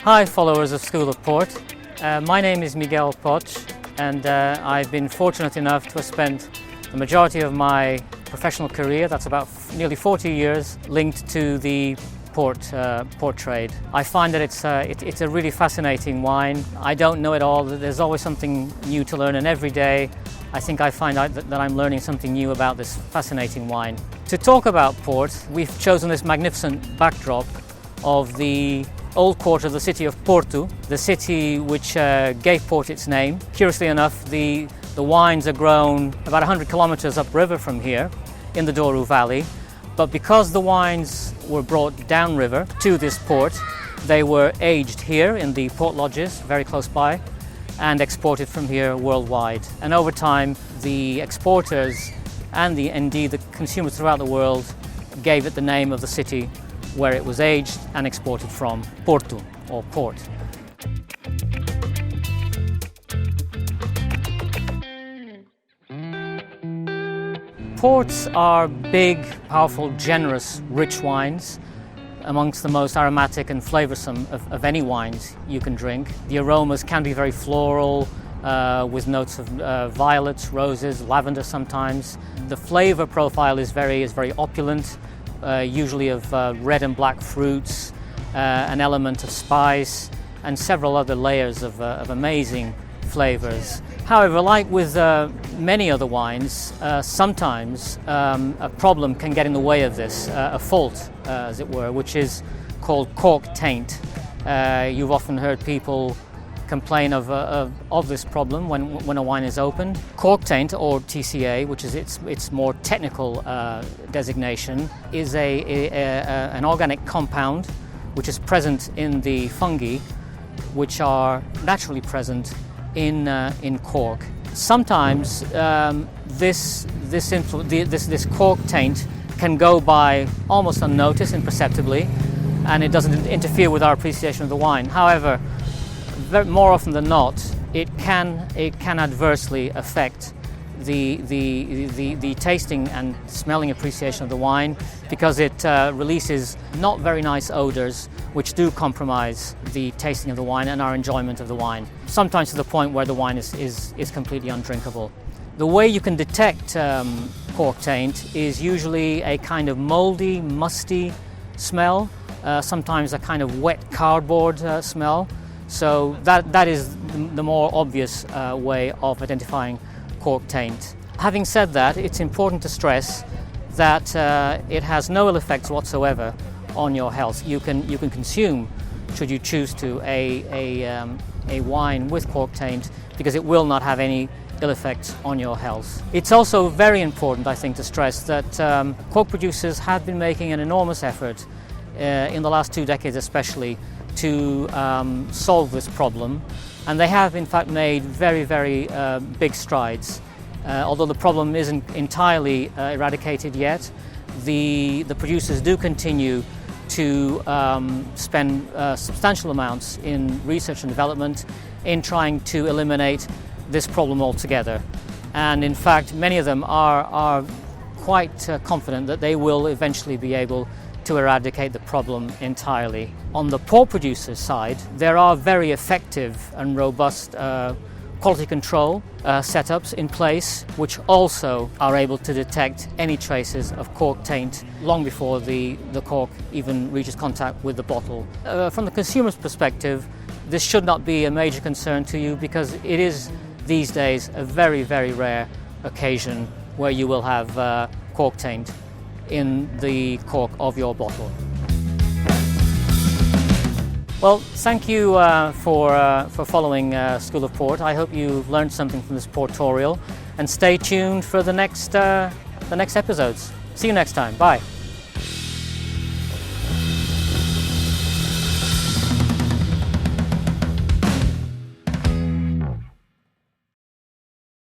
Hi followers of School of Port, my name is Miguel Poch and I've been fortunate enough to have spent the majority of my professional career, that's about nearly 40 years, linked to the port trade. I find that it's a really fascinating wine. I don't know it all, there's always something new to learn, and every day I find out that I'm learning something new about this fascinating wine. To talk about port, we've chosen this magnificent backdrop of the old quarter of the city of Porto, the city which gave port its name. Curiously enough, the wines are grown about 100 kilometers upriver from here in the Douro Valley, but because the wines were brought downriver to this port, they were aged here in the port lodges very close by and exported from here worldwide. And over time, the exporters and indeed the consumers throughout the world gave it the name of the city where it was aged and exported from, Porto, or port. Ports are big, powerful, generous, rich wines, amongst the most aromatic and flavoursome of any wines you can drink. The aromas can be very floral, with notes of violets, roses, lavender sometimes. The flavour profile is very opulent, usually of red and black fruits, an element of spice, and several other layers of amazing flavours. However, like with many other wines, sometimes a problem can get in the way of this, a fault, as it were, which is called cork taint. You've often heard people complain of this problem when a wine is opened. Cork taint, or TCA, which is its more technical designation, is an organic compound which is present in the fungi which are naturally present in cork. Sometimes this cork taint can go by almost unnoticed, imperceptibly, and it doesn't interfere with our appreciation of the wine. However, more often than not, it can adversely affect the tasting and smelling appreciation of the wine, because it releases not very nice odors which do compromise the tasting of the wine and our enjoyment of the wine, sometimes to the point where the wine is completely undrinkable. The way you can detect cork taint is usually a kind of moldy, musty smell, sometimes a kind of wet cardboard smell. So that is the more obvious way of identifying cork taint. Having said that, it's important to stress that it has no ill effects whatsoever on your health. You can consume, should you choose to, a wine with cork taint, because it will not have any ill effects on your health. It's also very important, I think, to stress that cork producers have been making an enormous effort in the last 2 decades especially to solve this problem, and they have in fact made very big strides. Although the problem isn't entirely eradicated yet, the producers do continue to spend substantial amounts in research and development in trying to eliminate this problem altogether. And in fact, many of them are quite confident that they will eventually be able to eradicate the problem entirely. On the port producers' side, there are very effective and robust quality control setups in place, which also are able to detect any traces of cork taint long before the cork even reaches contact with the bottle. From the consumer's perspective, this should not be a major concern to you, because it is these days a very rare occasion where you will have cork taint in the cork of your bottle. Well, thank you for following School of Port. I hope you've learned something from this portorial, and stay tuned for the next episodes. See you next time. Bye.